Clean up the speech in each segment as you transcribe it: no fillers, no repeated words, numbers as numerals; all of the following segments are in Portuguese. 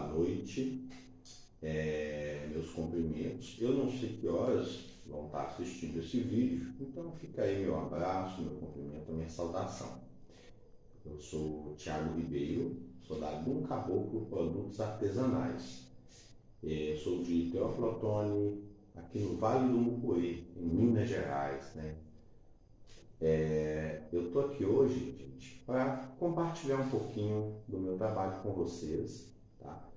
noite. Meus cumprimentos. Eu não sei que horas vão estar assistindo esse vídeo, então fica aí meu abraço, meu cumprimento, minha saudação. Eu sou Thiago Ribeiro, sou da Gum Caboclo Produtos Artesanais. Eu sou de Teófilo Otoni, aqui no Vale do Mucuri, em Minas Gerais, né? Eu estou aqui hoje, gente, para compartilhar um pouquinho do meu trabalho com vocês, tá?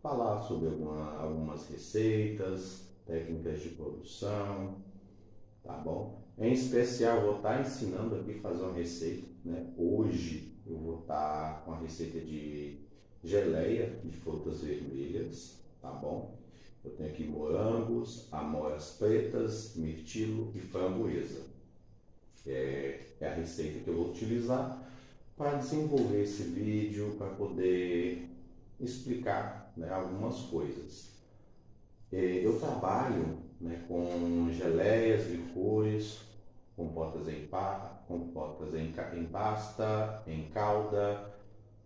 Falar sobre algumas receitas, técnicas de produção, tá bom? Em especial, eu vou estar ensinando aqui a fazer uma receita, né? Hoje eu vou estar com a receita de geleia de frutas vermelhas, tá bom? Eu tenho aqui morangos, amoras pretas, mirtilo e framboesa. É a receita que eu vou utilizar para desenvolver esse vídeo, para poder explicar, né, algumas coisas. Eu trabalho, né, com geleias, licores, compotas em pasta, em calda,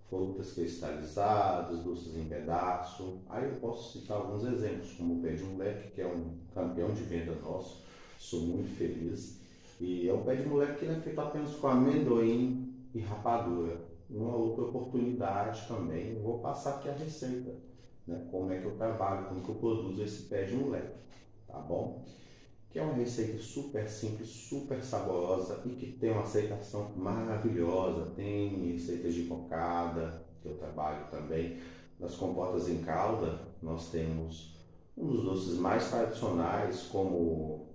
frutas cristalizadas, doces em pedaço. Aí eu posso citar alguns exemplos, como o pé de moleque, que é um campeão de venda nosso, sou muito feliz. E é um pé de moleque que é feito apenas com amendoim e rapadura. Numa outra oportunidade também, eu vou passar aqui a receita, né? Como é que eu trabalho, como que eu produzo esse pé de moleque, tá bom? Que é uma receita super simples, super saborosa e que tem uma aceitação maravilhosa. Tem receitas de cocada, que eu trabalho também. Nas compotas em calda, nós temos um dos doces mais tradicionais, como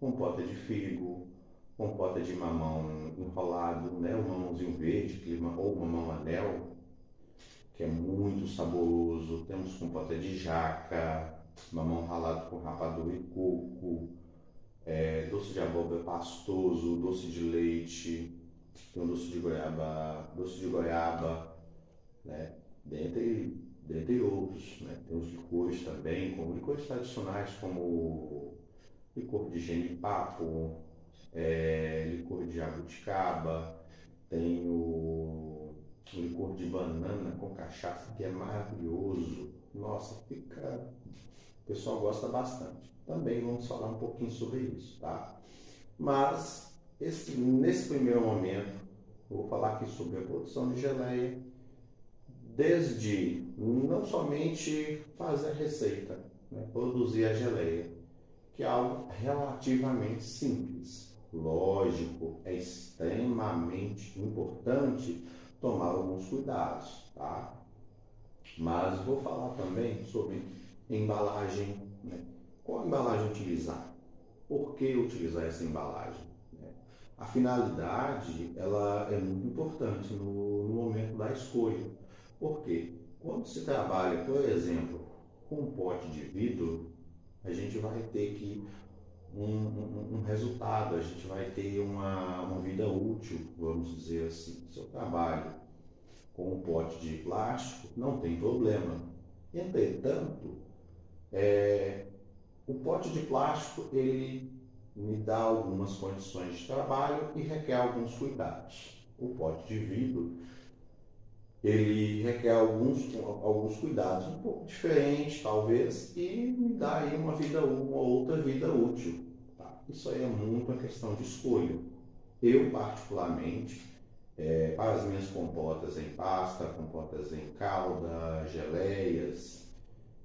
compota de figo, compota de mamão enrolado, né? O mamãozinho verde, ou mamão anel, que é muito saboroso. Temos compota de jaca, mamão ralado com rapadura e coco, doce de abóbora pastoso, doce de leite, tem um doce de goiaba, né? Dentre outros, né? Tem os licores também, como licores tradicionais, como licor de genipapo, licor de jabuticaba, tem o licor de banana com cachaça, que é maravilhoso. Nossa, o pessoal gosta bastante. Também vamos falar um pouquinho sobre isso, tá? Mas, nesse primeiro momento, eu vou falar aqui sobre a produção de geleia, desde não somente fazer a receita, né? Produzir a geleia, que é algo relativamente simples. Lógico, é extremamente importante tomar alguns cuidados, tá? Mas vou falar também sobre embalagem, né? Qual embalagem utilizar? Por que utilizar essa embalagem? Né? A finalidade, ela é muito importante no momento da escolha. Por quê? Quando se trabalha, por exemplo, com um pote de vidro, a gente vai ter que um resultado, a gente vai ter uma vida útil, vamos dizer assim. Se eu trabalho com um pote de plástico, não tem problema. Entretanto, o pote de plástico, ele me dá algumas condições de trabalho e requer alguns cuidados. O pote de vidro, ele requer alguns cuidados um pouco diferentes, talvez, e me dá aí uma outra vida útil. Tá? Isso aí é muito uma questão de escolha. Eu, particularmente, para as minhas compotas em pasta, compotas em calda, geleias,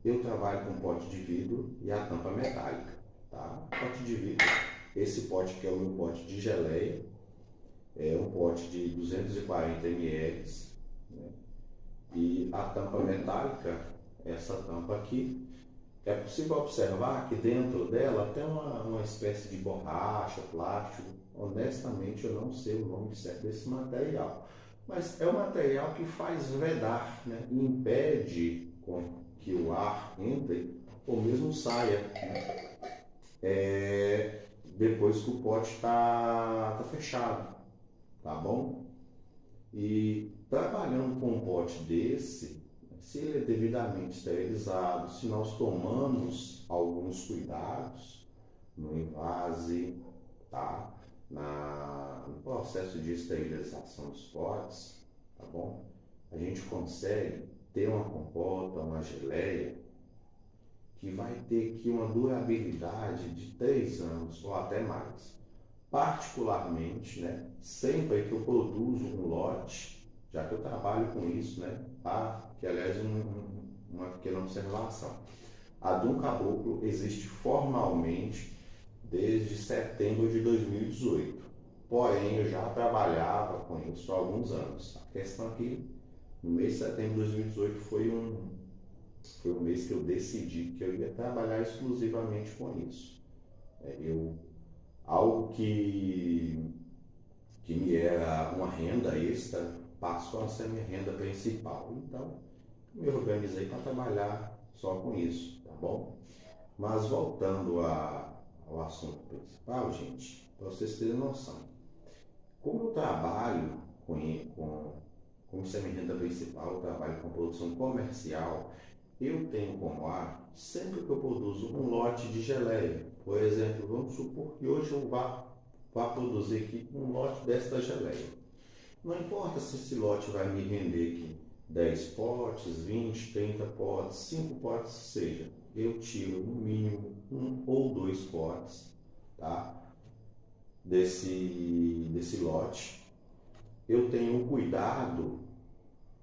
eu trabalho com pote de vidro e a tampa metálica. Tá? Pote de vidro, esse pote que é o meu pote de geleia, é um pote de 240 ml, né? E a tampa metálica, essa tampa aqui, é possível observar que dentro dela tem uma espécie de borracha, plástico. Honestamente, eu não sei o nome certo desse material, mas é um material que faz vedar, né? E impede que o ar entre ou mesmo saia, né? Depois que o pote está fechado, tá bom? E trabalhando com um pote desse, se ele é devidamente esterilizado, se nós tomamos alguns cuidados no envase, tá? No processo de esterilização dos potes, tá bom? A gente consegue ter uma compota, uma geleia, que vai ter aqui uma durabilidade de 3 anos ou até mais. Particularmente, né, sempre que eu produzo um lote, já que eu trabalho com isso, né, que aliás uma pequena observação. A Dom Caboclo existe formalmente desde setembro de 2018. Porém, eu já trabalhava com isso há alguns anos. A questão aqui, no mês de setembro de 2018, foi um mês que eu decidi que eu ia trabalhar exclusivamente com isso. Algo que me era uma renda extra passou a ser minha renda principal. Então, me organizei para trabalhar só com isso, tá bom? Mas voltando ao assunto principal, gente, para vocês terem noção, como eu trabalho como isso é minha renda principal, eu trabalho com produção comercial, eu tenho como sempre que eu produzo um lote de geleia, por exemplo, vamos supor que hoje eu vá produzir aqui um lote desta geleia. Não importa se esse lote vai me render aqui 10 potes, 20, 30 potes, 5 potes, seja, eu tiro no mínimo 1 ou 2 potes, tá? desse lote. Eu tenho o cuidado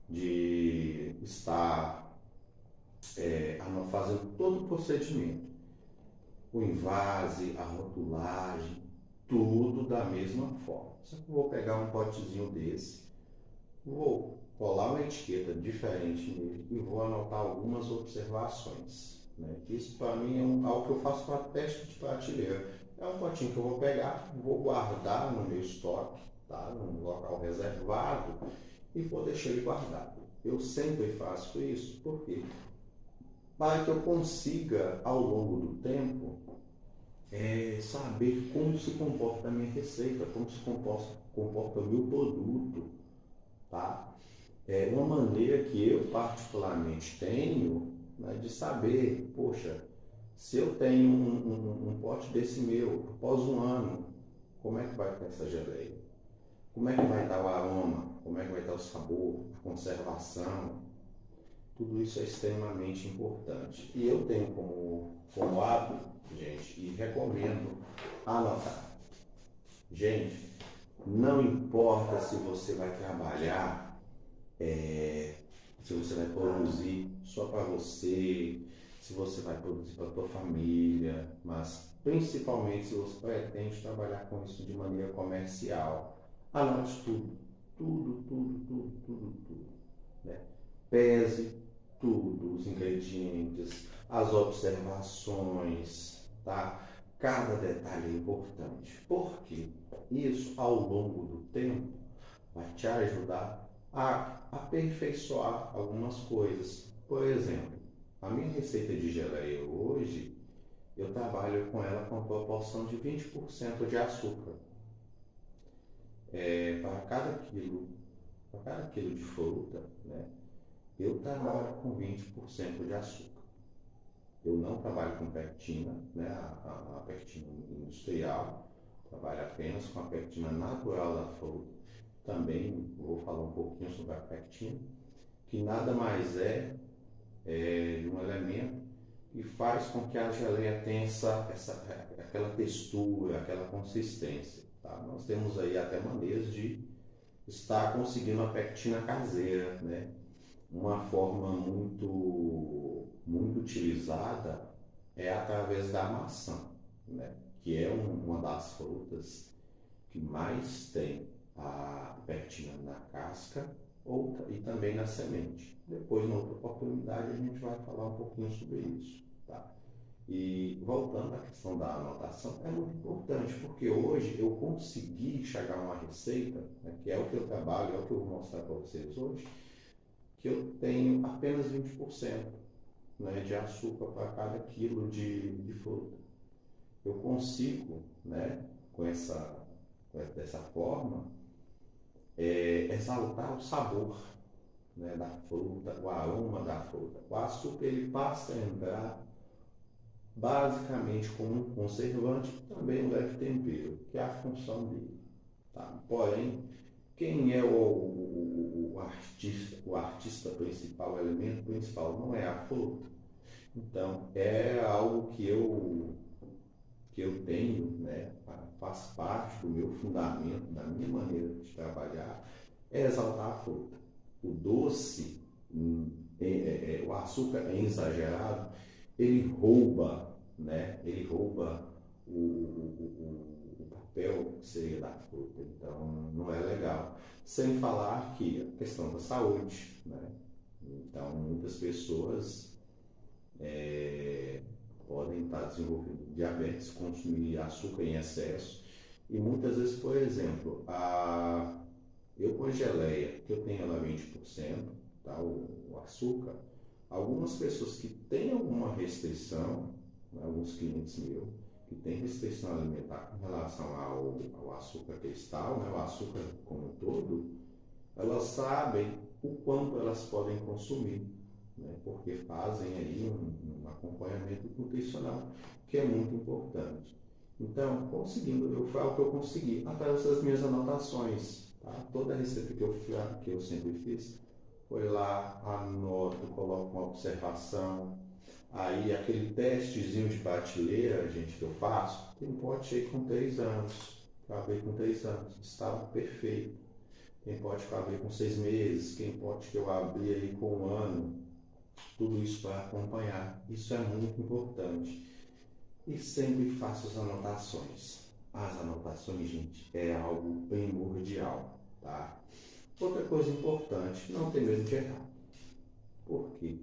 de estar fazendo todo o procedimento. O invase, a rotulagem, tudo da mesma forma. Só que eu vou pegar um potezinho desse, vou colar uma etiqueta diferente nele e vou anotar algumas observações. Né? Isso para mim é algo que eu faço para teste de prateleira. É um potinho que eu vou pegar, vou guardar no meu estoque, tá? Num local reservado, e vou deixar ele guardado. Eu sempre faço isso, por quê? Para que eu consiga, ao longo do tempo, saber como se comporta a minha receita, como se comporta o meu produto, tá? É uma maneira que eu particularmente tenho, né, de saber, poxa, se eu tenho um pote desse meu, após um ano, como é que vai ficar essa geleia? Como é que vai estar o aroma? Como é que vai estar o sabor, a conservação? Tudo isso é extremamente importante. E eu tenho como hábito, gente, e recomendo anotar. Gente, não importa se você vai trabalhar, se você vai produzir só para você, se você vai produzir para a tua família, mas principalmente se você pretende trabalhar com isso de maneira comercial. Anote tudo. Né? Pese tudo, os ingredientes, as observações, tá? Cada detalhe é importante, porque isso ao longo do tempo vai te ajudar a aperfeiçoar algumas coisas. Por exemplo, a minha receita de geleia hoje, eu trabalho com ela com a proporção de 20% de açúcar. Para cada quilo de fruta, né, eu trabalho com 20% de açúcar. Eu não trabalho com pectina, né, a pectina industrial, trabalho apenas com a pectina natural da fruta. Também vou falar um pouquinho sobre a pectina, que nada mais é de um elemento que faz com que a geleia tenha aquela textura, aquela consistência. Tá? Nós temos aí até maneiras de estar conseguindo a pectina caseira, né? Uma forma muito utilizada é através da maçã, né? Que é uma das frutas que mais tem a pectina na casca e também na semente. Depois, na outra oportunidade, a gente vai falar um pouquinho sobre isso. Tá? E voltando à questão da anotação, é muito importante, porque hoje eu consegui chegar a uma receita, né, que é o que eu trabalho, é o que eu vou mostrar para vocês hoje, que eu tenho apenas 20%, né, de açúcar para cada quilo de fruta. Eu consigo, né, dessa forma, exaltar o sabor, né, da fruta, o aroma da fruta. O açúcar ele passa a entrar basicamente como um conservante, também um leve tempero, que é a função dele. Tá? Porém, quem é o artista principal, o elemento principal? Não é a fruta. Então, é algo que eu tenho, né, faz parte do meu fundamento, da minha maneira de trabalhar, é exaltar a fruta. O doce, o açúcar exagerado, ele rouba, né, ele rouba o papel que seria da fruta, então não é legal. Sem falar que a questão da saúde, né? Então muitas pessoas podem estar desenvolvendo diabetes, consumir açúcar em excesso. E muitas vezes, por exemplo, eu com a geleia, que eu tenho lá 20%, tá, o açúcar, algumas pessoas que têm alguma restrição, né, alguns clientes meus, que têm restrição alimentar com relação ao açúcar cristal, né, o açúcar como um todo, elas sabem o quanto elas podem consumir, né, porque fazem aí um acompanhamento nutricional, que é muito importante. Então, foi algo que eu consegui através das minhas anotações. Tá? Toda a receita que eu sempre fiz, foi lá, anoto, coloco uma observação. Aí aquele testezinho de prateleira, gente, que eu faço, tem pote aí com 3 anos. Eu abri com 3 anos, estava perfeito. Tem pote que eu abri com 6 meses, tem pote que eu abri aí com 1 ano. Tudo isso para acompanhar. Isso é muito importante. E sempre faço as anotações. As anotações, gente, é algo primordial, tá? Outra coisa importante, não ter medo de errar. Por quê?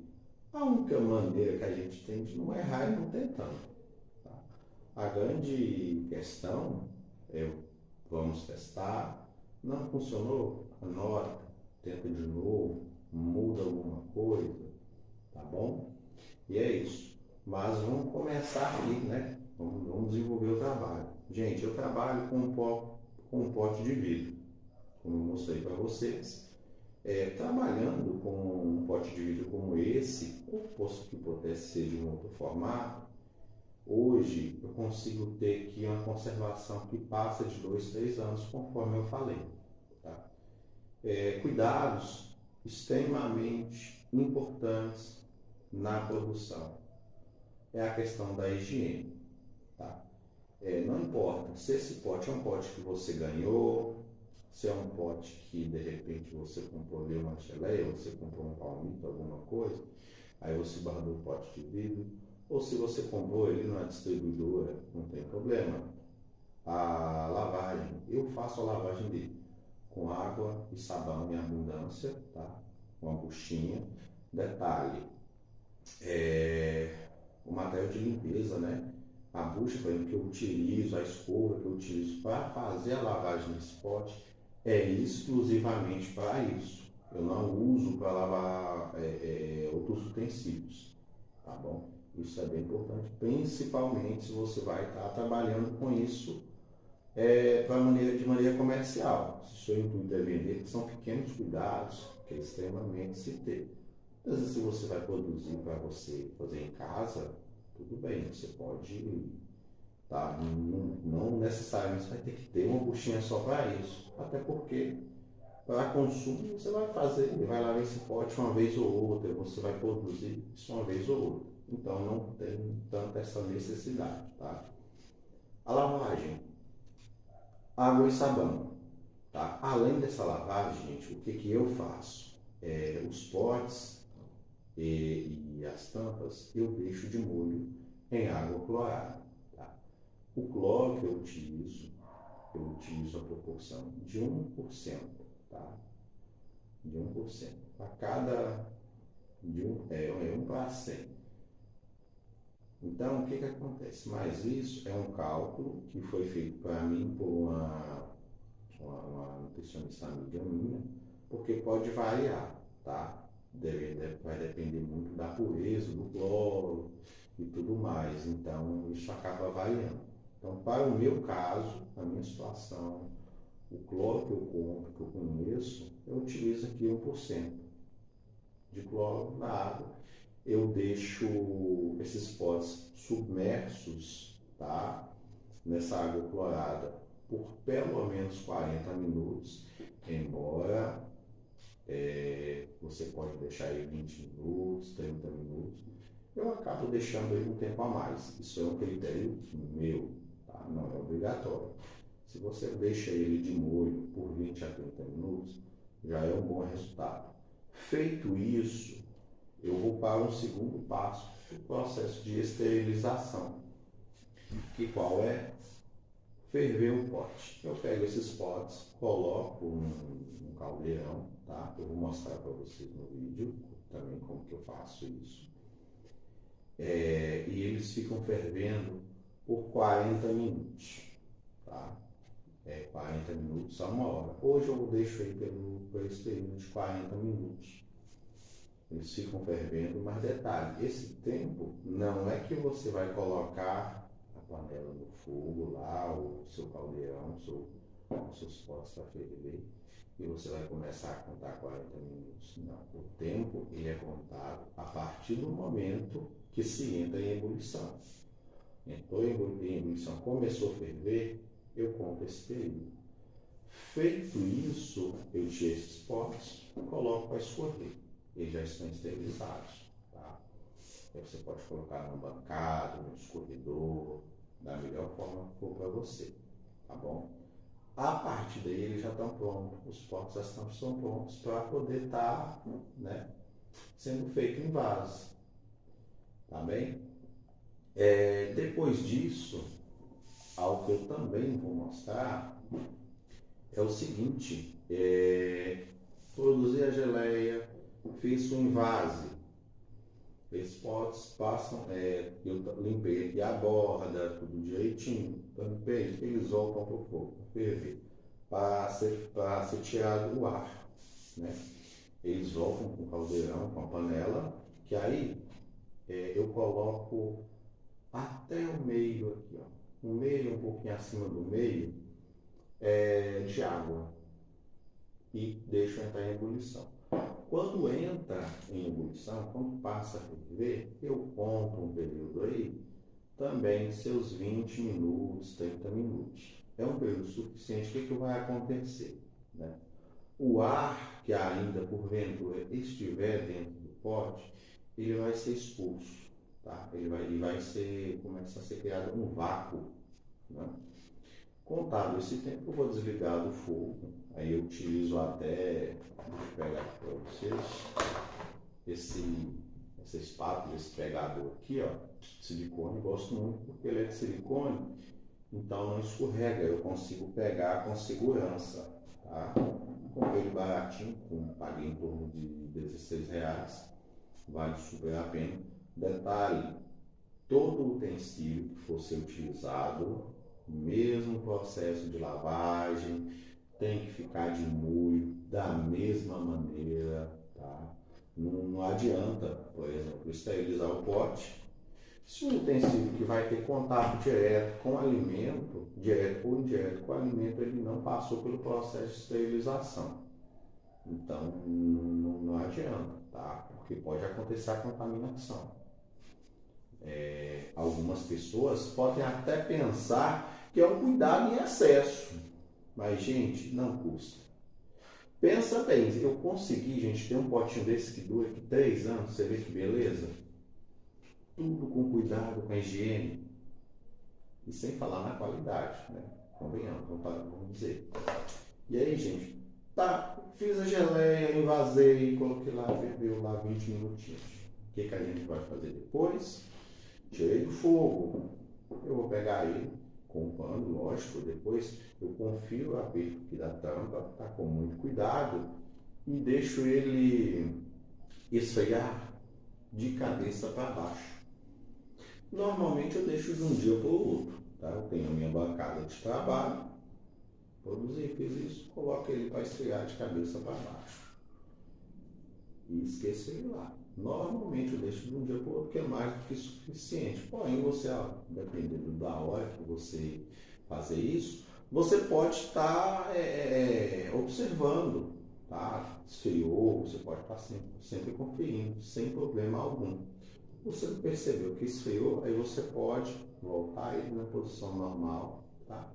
A única maneira que a gente tem de não errar é não tentando. Tá? A grande questão é, vamos testar, não funcionou, anota, tenta de novo, muda alguma coisa, tá bom? E é isso. Mas vamos começar aqui, né? Vamos desenvolver o trabalho. Gente, eu trabalho com um pote de vidro, como eu mostrei para vocês. Trabalhando com um pote de vidro como esse, ou posto que pudesse ser de um outro formato, hoje eu consigo ter aqui uma conservação que passa de 2, 3 anos, conforme eu falei. Tá? Cuidados extremamente importantes na produção. É a questão da higiene. Tá? Não importa se esse pote é um pote que você ganhou, se é um pote que de repente você comprou ali uma geleia, você comprou um palmito, alguma coisa, aí você guardou o pote de vidro, ou se você comprou ele numa distribuidora, não tem problema. A lavagem, eu faço a lavagem dele com água e sabão em abundância, tá? Com a buchinha. Detalhe, o material de limpeza, né? A bucha, por exemplo, que eu utilizo, a escova que eu utilizo para fazer a lavagem desse pote, é exclusivamente para isso. Eu não uso para lavar outros utensílios, tá bom? Isso é bem importante, principalmente se você vai estar trabalhando com isso de maneira comercial. Se o seu intuito é vender, que são pequenos cuidados que é extremamente se ter. Às vezes, se você vai produzir para você fazer em casa, tudo bem, você pode, tá? Não necessariamente você vai ter que ter uma buchinha só para isso, até porque para consumo você vai fazer, vai lavar esse pote uma vez ou outra, você vai produzir isso uma vez ou outra, então não tem tanta essa necessidade, tá? A lavagem, água e sabão, tá? Além dessa lavagem, gente, o que eu faço? Os potes e as tampas eu deixo de molho em água clorada. Tá? O cloro que eu utilizo a proporção de 1%, tá? De 1%. A cada é 1 para 100. Então, o que acontece? Mas isso é um cálculo que foi feito para mim por uma nutricionista amiga minha, porque pode variar, tá? Vai depender muito da pureza do cloro e tudo mais, então isso acaba variando. Então, para o meu caso, a minha situação, o cloro que eu compro, que eu conheço, eu utilizo aqui 1% de cloro na água. Eu deixo esses potes submersos, tá? Nessa água clorada por pelo menos 40 minutos. embora você pode deixar ele 20 minutos, 30 minutos, eu acabo deixando ele um tempo a mais. Isso é um critério meu, tá? Não é obrigatório. Se você deixa ele de molho por 20 a 30 minutos, já é um bom resultado. Feito isso, eu vou para um segundo passo, o processo de esterilização, que qual é? Ferver o pote. Eu pego esses potes, coloco num caldeirão, tá? Eu vou mostrar para vocês no vídeo também como que eu faço isso. E eles ficam fervendo por 40 minutos, tá? 40 minutos a 1 hora. Hoje eu deixo aí por esse período de 40 minutos. Eles ficam fervendo, mas detalhe, esse tempo não é que você vai colocar a panela no fogo lá, o seu caldeirão, os seus potes para ferver, e você vai começar a contar 40 minutos. Não, o tempo ele é contado a partir do momento que se entra em ebulição. Entrou em ebulição, começou a ferver, eu conto esse período. Feito isso, eu tiro esses potes e coloco para escorrer. Eles já estão esterilizados, tá? Aí você pode colocar no bancada, no escorredor, da melhor forma que for para você, tá bom? A partir daí eles já estão prontos, os potes já estão prontos para poder estar, né, sendo feito em vaso, tá bem? Depois disso, algo que eu também vou mostrar é o seguinte, produzir a geleia, fiz um invase, esses potes passam, eu limpei aqui a borda, tudo direitinho, limpei, eles voltam para o fogo, ferver, para ser tirado o ar, né? Eles voltam com o caldeirão, com a panela, que aí eu coloco até o meio aqui, ó, o meio, um pouquinho acima do meio, de água, e deixo entrar em ebulição. Quando entra em ebulição, quando passa a ferver, eu conto um período aí, também seus 20 minutos, 30 minutos. É um período suficiente. O que vai acontecer, né? O ar que ainda porventura estiver dentro do pote, ele vai ser expulso, tá? Começa a ser criado um vácuo, né? Contado esse tempo, eu vou desligar do fogo. Aí eu utilizo até, vou pegar aqui para vocês, essa espátula, esse pegador aqui, ó, silicone. Eu gosto muito porque ele é de silicone, então não escorrega, eu consigo pegar com segurança, tá? Comprei ele baratinho, paguei em torno de R$16, vale super a pena. Detalhe, todo utensílio que for ser utilizado, mesmo processo de lavagem, tem que ficar de molho da mesma maneira, tá? Não adianta, por exemplo, esterilizar o pote. Se um utensílio que vai ter contato direto com o alimento, direto ou indireto com o alimento, ele não passou pelo processo de esterilização. Então, não adianta, tá? Porque pode acontecer a contaminação. Algumas pessoas podem até pensar que é um cuidado em excesso, mas, gente, não custa. Pensa bem, eu consegui, gente, ter um potinho desse que dura aqui 3 anos, você vê que beleza? Tudo com cuidado, com a higiene, e sem falar na qualidade, né? Convenhamos, vamos dizer. E aí, gente, tá, fiz a geleia, envasei, coloquei lá, ferveu lá 20 minutinhos. O que a gente vai fazer depois? Tirei do fogo, eu vou pegar ele com o pano, lógico, depois eu confio o aperto aqui da tampa, tá, com muito cuidado, e deixo ele esfriar de cabeça para baixo. Normalmente eu deixo de um dia para o outro, tá? Eu tenho a minha bancada de trabalho, fiz isso, coloco ele para esfriar de cabeça para baixo e esqueço ele lá. Normalmente eu deixo de um dia para o outro, que é mais do que suficiente. Porém, você, dependendo da hora que você fazer isso, você pode estar observando, tá? Esfriou, você pode estar sempre conferindo, sem problema algum. Você percebeu que esfriou, aí você pode voltar ele na posição normal, tá?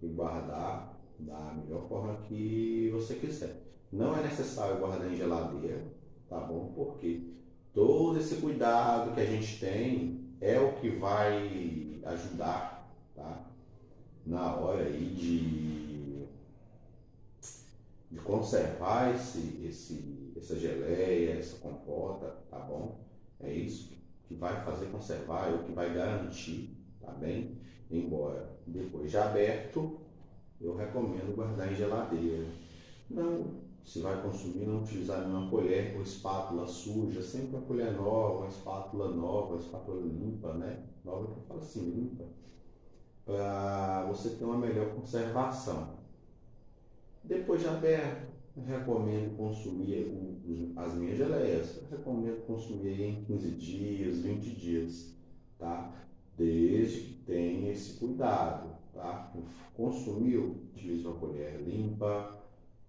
E guardar da melhor forma que você quiser. Não é necessário guardar em geladeira, tá bom? Porque todo esse cuidado que a gente tem é o que vai ajudar, tá? Na hora aí de conservar essa geleia, essa compota, tá bom? É isso que vai fazer conservar, é o que vai garantir, tá bem? Embora depois de aberto, eu recomendo guardar em geladeira. Não, se vai consumir, não utilizar nenhuma colher ou espátula suja, sempre uma colher nova, uma espátula limpa, né? Nova que eu falo assim, limpa, para você ter uma melhor conservação. Depois de aberto, eu recomendo consumir as minhas geleias. Eu recomendo consumir em 15 dias, 20 dias, tá? Desde que tenha esse cuidado, tá? Consumiu, utilize uma colher limpa,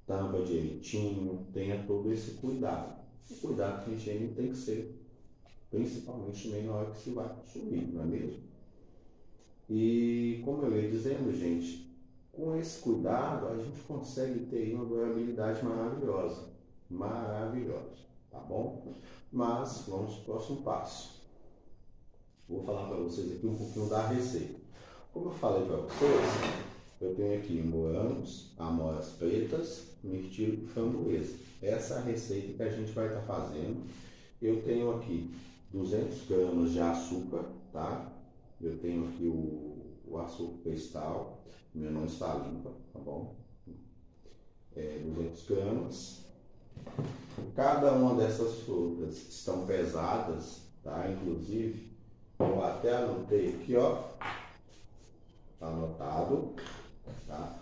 tampa direitinho, tenha todo esse cuidado. O cuidado com a higiene tem que ser, principalmente também na hora que se vai consumir, não é mesmo? E como eu ia dizendo, gente, com esse cuidado a gente consegue ter uma durabilidade maravilhosa, maravilhosa, tá bom? Mas vamos para o próximo passo. Vou falar para vocês aqui um pouquinho da receita. Como eu falei para vocês, eu tenho aqui morangos, amoras pretas, mirtilo e framboesa. Essa é a receita que a gente vai estar fazendo. Eu tenho aqui 200 gramas de açúcar, tá? Eu tenho aqui o açúcar cristal, minha não está limpa, tá bom? 200 gramas. Cada uma dessas frutas estão pesadas, tá? Inclusive, eu até anotei aqui, ó. Tá anotado, tá?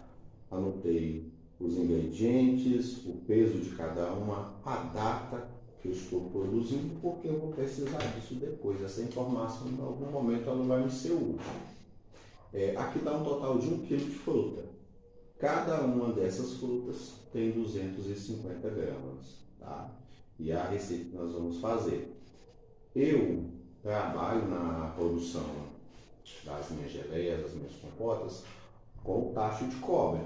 Anotei os ingredientes, o peso de cada uma, a data que eu estou produzindo, porque eu vou precisar disso depois. Essa informação, em algum momento, ela vai me ser útil. Aqui dá um total de 1 kg de fruta. Cada uma dessas frutas tem 250 gramas, tá? E a receita que nós vamos fazer. Eu trabalho na produção das minhas geleias, das minhas compotas, com o tacho de cobre.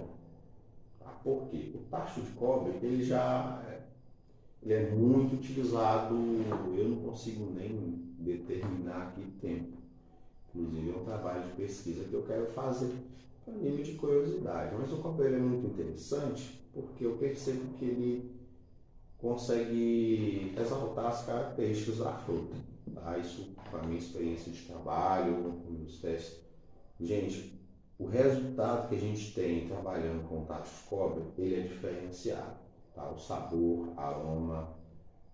Tá? Por quê? O tacho de cobre, ele é muito utilizado, eu não consigo nem determinar aqui tempo. Inclusive é um trabalho de pesquisa que eu quero fazer a nível de curiosidade. Mas o cobre é muito interessante porque eu percebo que ele consegue exaltar as características da fruta. Tá? Isso, com a minha experiência de trabalho, com meus testes. Gente, o resultado que a gente tem trabalhando com tacho de cobre, ele é diferenciado. Tá? O sabor, aroma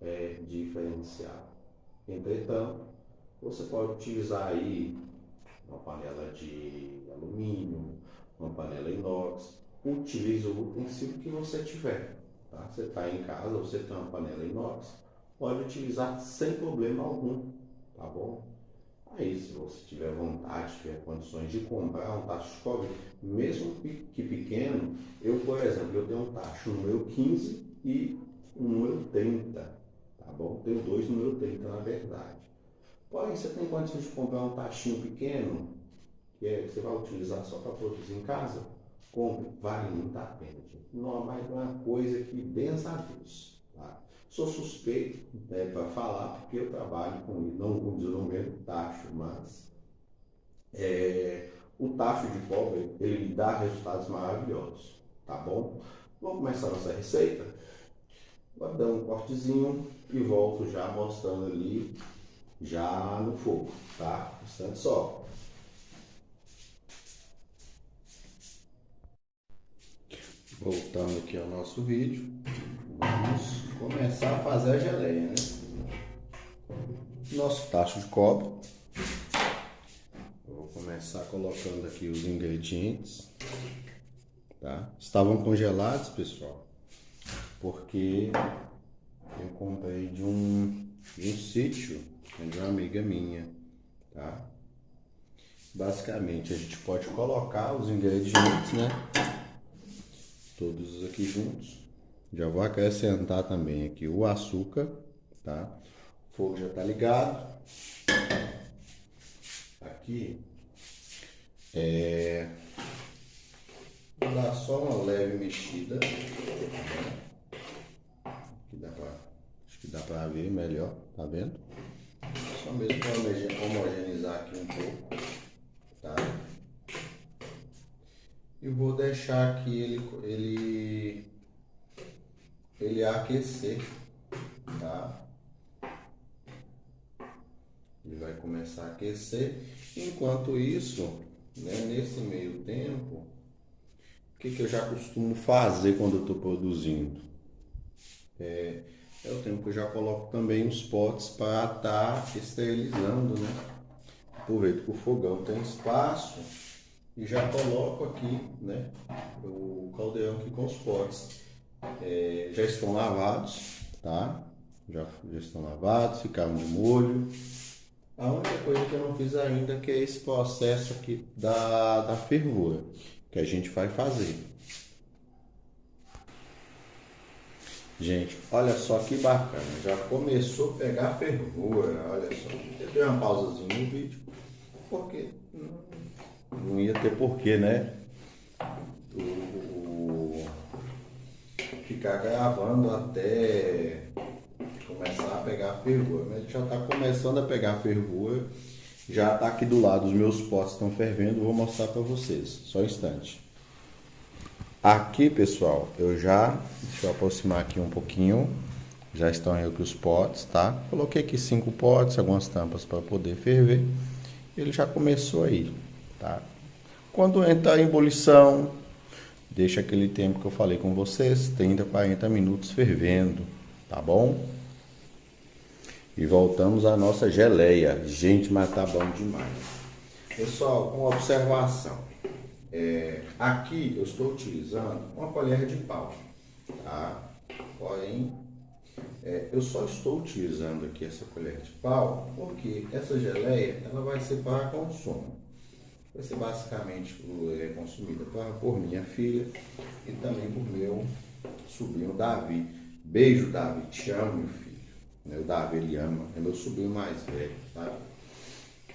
é diferenciado. Entretanto, você pode utilizar aí uma panela de alumínio, uma panela inox. Utilize o utensílio que você tiver. Tá? Você está em casa, você tem uma panela inox, pode utilizar sem problema algum, tá bom? Aí, se você tiver vontade, tiver condições de comprar um tacho de cobre, mesmo que pequeno, eu, por exemplo, eu tenho um tacho número 15 e um número 30, tá bom? Tenho dois número 30 na verdade. Porém, você tem condições de comprar um tachinho pequeno, que você vai utilizar só para produzir em casa, compre, vale muito a pena, gente. Não é mais uma coisa que benza a Deus, tá? Sou suspeito, né, para falar, porque eu trabalho com isso, não com desenvolvimento de tacho, mas o tacho de cobre, ele dá resultados maravilhosos, tá bom? Vamos começar nossa receita? Vou dar um cortezinho e volto já mostrando ali, já no fogo, tá? Bastante só. Voltando aqui ao nosso vídeo, vamos começar a fazer a geleia, né? Nosso tacho de cobre. Eu vou começar colocando aqui os ingredientes, tá? Estavam congelados, pessoal, porque eu comprei de um sítio de uma amiga minha, tá? Basicamente, a gente pode colocar os ingredientes, né? Todos aqui juntos. Já vou acrescentar também aqui o açúcar, tá? O fogo já tá ligado. Aqui vou dar só uma mexida. Acho que dá pra ver melhor, tá vendo? Só mesmo para homogeneizar aqui um pouco, tá? E vou deixar aqui ele aquecer, tá? Ele vai começar a aquecer. Enquanto isso, né, nesse meio tempo, o que eu já costumo fazer quando eu estou produzindo? É o tempo que eu já coloco também nos potes para estar esterilizando, né? Aproveito que o fogão tem espaço e já coloco aqui, né, o caldeirão aqui com os potes. Já estão lavados, tá? Já estão lavados, ficaram de molho. A única coisa que eu não fiz ainda que é esse processo aqui da fervura, que a gente vai fazer. Gente, olha só que bacana, já começou a pegar fervura, olha só. Eu dei uma pausazinha no vídeo, porque não ia ter porquê, né? Ficar gravando até começar a pegar fervura, mas já está começando a pegar fervura, já está aqui do lado, os meus potes estão fervendo, vou mostrar para vocês, só um instante. Aqui, pessoal, deixa eu aproximar aqui um pouquinho, já estão aí aqui os potes, tá? Coloquei aqui 5 potes, algumas tampas para poder ferver, ele já começou aí, tá? Quando entrar em ebulição, deixa aquele tempo que eu falei com vocês, 30, 40 minutos fervendo, tá bom? E voltamos à nossa geleia. Gente, mas tá bom demais. Pessoal, uma observação. Aqui eu estou utilizando uma colher de pau, tá? Porém, eu só estou utilizando aqui essa colher de pau porque essa geleia ela vai ser para consumo. Vai ser basicamente consumida por minha filha e também por meu sobrinho Davi. Beijo, Davi, te amo, meu filho. O Davi, ele ama, é meu sobrinho mais velho, tá?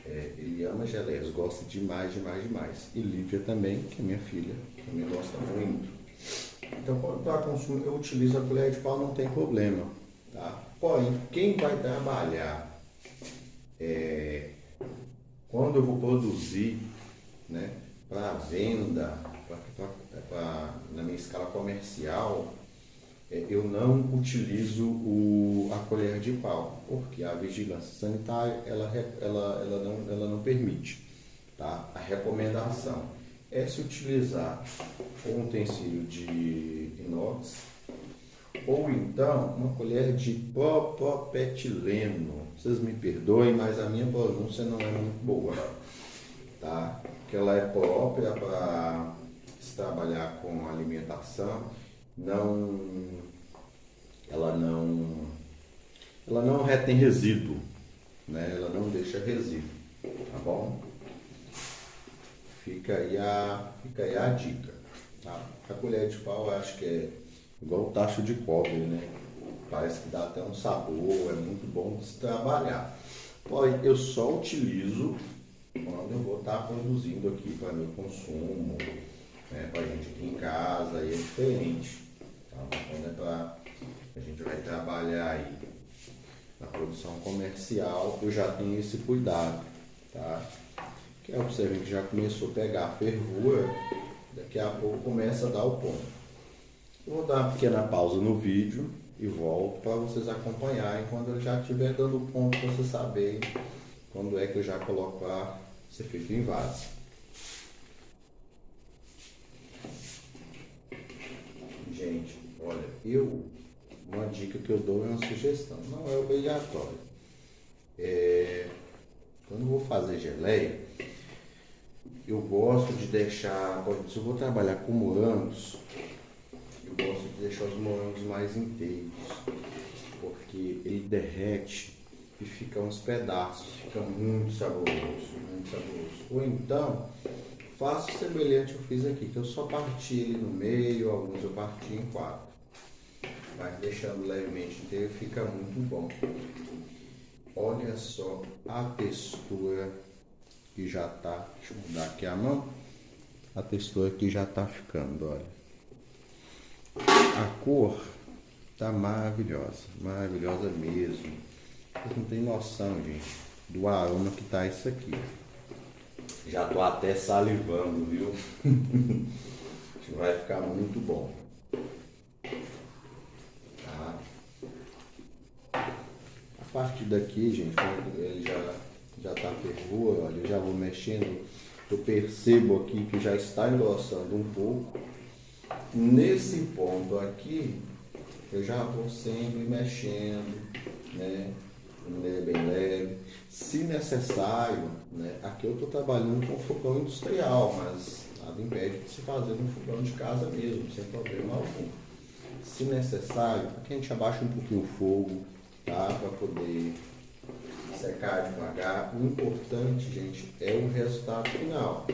Ele ama geleias, gosta demais, demais, demais. E Lívia também, que é minha filha, também gosta muito. Então, quando para consumo, eu utilizo a colher de pau, não tem problema, tá? Porém, quem vai trabalhar, quando eu vou produzir, né, para venda, na minha escala comercial, eu não utilizo a colher de pau, porque a vigilância sanitária ela não permite, tá? A recomendação é se utilizar um utensílio de inox ou então uma colher de propileno. Vocês me perdoem, mas a minha pronúncia não é muito boa, tá? Que ela é própria para se trabalhar com alimentação, ela não retém resíduo, né? Ela não deixa resíduo, tá bom? Fica aí a dica, tá? A colher de pau eu acho que é igual o tacho de cobre, né? Parece que dá até um sabor, é muito bom de se trabalhar. Porém, eu só utilizo quando eu vou estar produzindo aqui para meu consumo, né, para a gente aqui em casa, aí é diferente. Tá? Quando a gente vai trabalhar aí na produção comercial, eu já tenho esse cuidado, tá? Que observem que já começou a pegar fervura, daqui a pouco começa a dar o ponto. Eu vou dar uma pequena pausa no vídeo e volto para vocês acompanharem quando eu já estiver dando o ponto para vocês saberem quando é que eu já coloco para ser feito em vaso. Gente, olha, uma dica que eu dou é uma sugestão, não é obrigatório. Quando eu vou fazer geleia, eu gosto de deixar, se eu vou trabalhar com morangos, eu gosto de deixar os morangos mais inteiros, porque ele derrete e fica uns pedaços, fica muito saboroso, muito saboroso. Ou então, faço semelhante eu fiz aqui, que eu só parti ele no meio, alguns eu parti em 4. Mas deixando levemente inteiro fica muito bom. Olha só a textura que já tá, deixa eu mudar aqui a mão, a textura que já tá ficando, olha. A cor tá maravilhosa, maravilhosa mesmo. Vocês não tem noção, gente, do aroma que tá isso aqui. Já tô até salivando, viu? Acho que vai ficar muito bom. Tá? A partir daqui, gente, ele já tá fervura, olha, eu já vou mexendo. Eu percebo aqui que já está engrossando um pouco. Nesse ponto aqui, eu já vou sempre mexendo, né? De maneira bem leve. Se necessário, né? Aqui eu estou trabalhando com fogão industrial, mas nada impede de se fazer no fogão de casa mesmo, sem problema algum. Se necessário, aqui a gente abaixa um pouquinho o fogo, tá? Para poder secar devagar. O importante, gente, é o resultado final.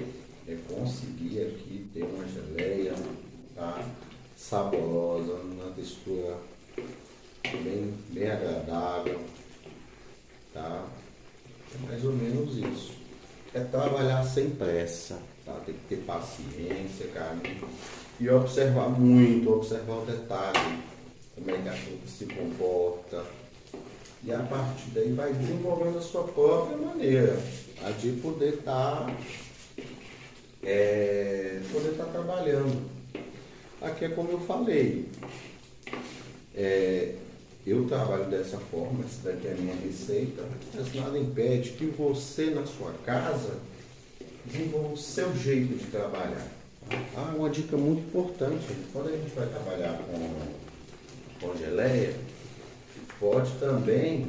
É conseguir aqui ter uma geleia, tá? Saborosa, uma textura bem agradável, tá? É mais ou menos isso. É trabalhar sem pressa, tá? Tem que ter paciência, cara. E observar muito, observar o detalhe, como é que a fruta se comporta. E a partir daí vai desenvolvendo a sua própria maneira, a de poder estar trabalhando. Aqui é como eu falei, eu trabalho dessa forma, essa daqui é a minha receita, mas nada impede que você na sua casa desenvolva o seu jeito de trabalhar. Uma dica muito importante, quando a gente vai trabalhar com geleia, pode também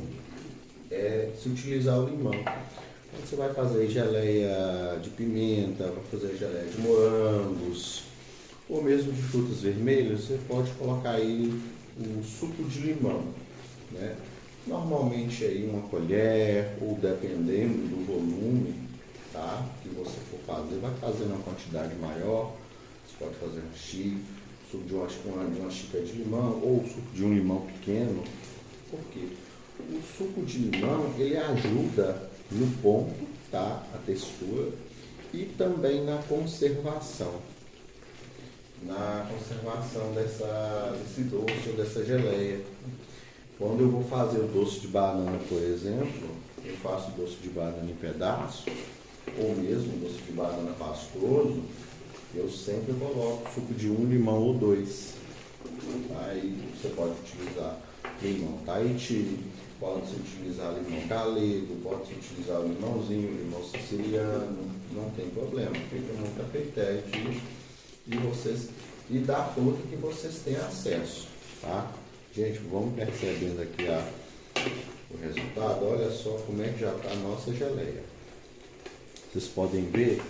se utilizar o limão. Quando você vai fazer geleia de pimenta, vai fazer geleia de morangos, ou mesmo de frutas vermelhas, você pode colocar aí um suco de limão, né? Normalmente aí uma colher, ou dependendo do volume, tá? Que você for fazer, vai fazer uma quantidade maior, você pode fazer um suco de uma xícara de limão, ou suco de um limão pequeno. Por quê? O suco de limão, ele ajuda no ponto, tá? A textura, e também na conservação. Desse doce ou dessa geleia. Quando eu vou fazer o doce de banana, por exemplo, eu faço doce de banana em pedaço, ou mesmo doce de banana pastoso, eu sempre coloco suco de um limão ou dois. Aí você pode utilizar limão Tahiti, pode-se utilizar limão galego, pode-se utilizar o limãozinho, limão siciliano, não tem problema, fica muito a critério de vocês e da fruta que vocês têm acesso, tá? Gente, vamos percebendo aqui o resultado. Olha só como é que já está a nossa geleia. Vocês podem ver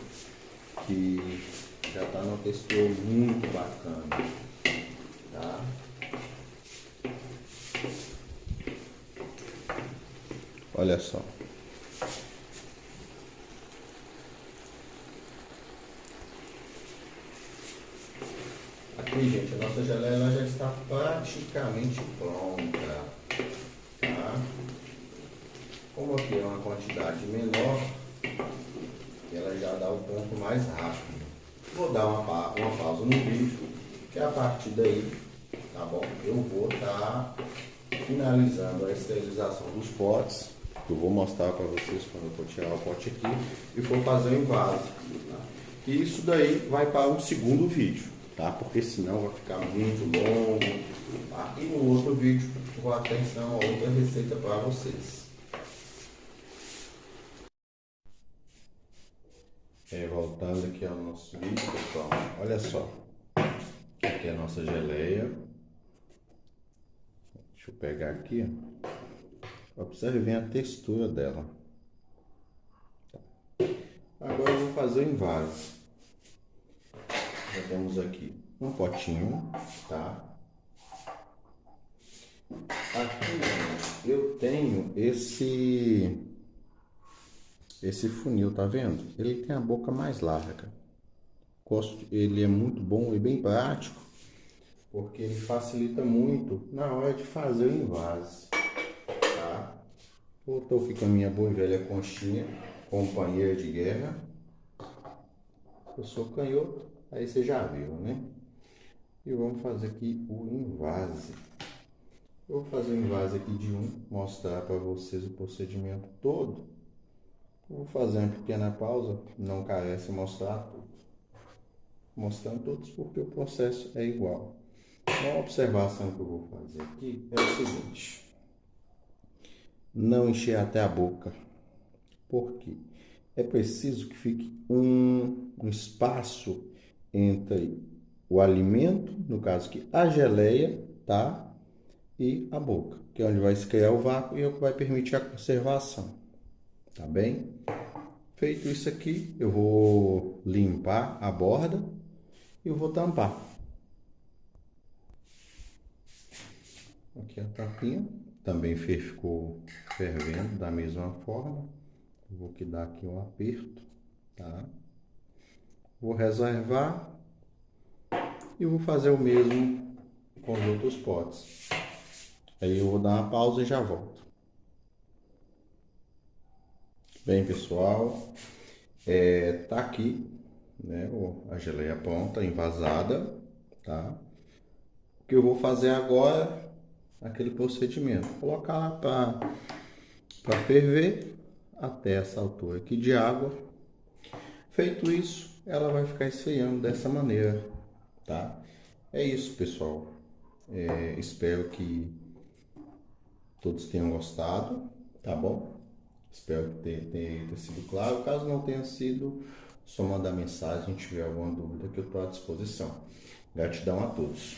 que já está numa textura muito bacana, tá? Olha só. Aqui, gente, a nossa geleia ela já está praticamente pronta, tá? Como aqui é uma quantidade menor, ela já dá o ponto mais rápido. Vou dar uma pausa no vídeo, que a partir daí, tá bom? Eu vou estar finalizando a esterilização dos potes, que eu vou mostrar para vocês quando eu for tirar o pote aqui e for fazer o invase, tá? E isso daí vai para um segundo vídeo, tá? Porque senão vai ficar muito longo, tá? E no outro vídeo eu vou atenção a outra receita para vocês. Voltando aqui ao nosso vídeo, pessoal, olha só, aqui é a nossa geleia. Deixa eu pegar aqui, observe bem a textura dela. Agora eu vou fazer o invase. Já temos aqui um potinho, tá? Aqui eu tenho esse funil, tá vendo? Ele tem a boca mais larga. Ele é muito bom e bem prático, porque ele facilita muito na hora de fazer o invase, tá? Estou aqui com a minha boa e velha conchinha, companheira de guerra. Eu sou canhoto, aí você já viu, né? E vamos fazer aqui o invase. Eu vou fazer o invase aqui de um, mostrar para vocês o procedimento todo. Vou fazer uma pequena pausa, não carece mostrar tudo. Mostrando todos porque o processo é igual. Uma observação que eu vou fazer aqui é o seguinte: não encher até a boca. Por quê? É preciso que fique um espaço entre o alimento, no caso aqui a geleia, tá? E a boca, que é onde vai se criar o vácuo e é o que vai permitir a conservação, tá bem? Feito isso aqui, eu vou limpar a borda e eu vou tampar. Aqui a tampinha, também ficou fervendo da mesma forma. Vou que dar aqui um aperto, tá? Vou reservar e vou fazer o mesmo com os outros potes. Aí eu vou dar uma pausa e já volto. Bem, pessoal, tá aqui, né, a geleia pronta, envasada, tá? O que eu vou fazer agora é aquele procedimento, colocar para ferver até essa altura aqui de água. Feito isso, ela vai ficar esfriando dessa maneira, tá? É isso, pessoal. Espero que todos tenham gostado, tá bom? Espero que tenha sido claro. Caso não tenha sido, só mandar mensagem se tiver alguma dúvida que eu estou à disposição. Gratidão a todos.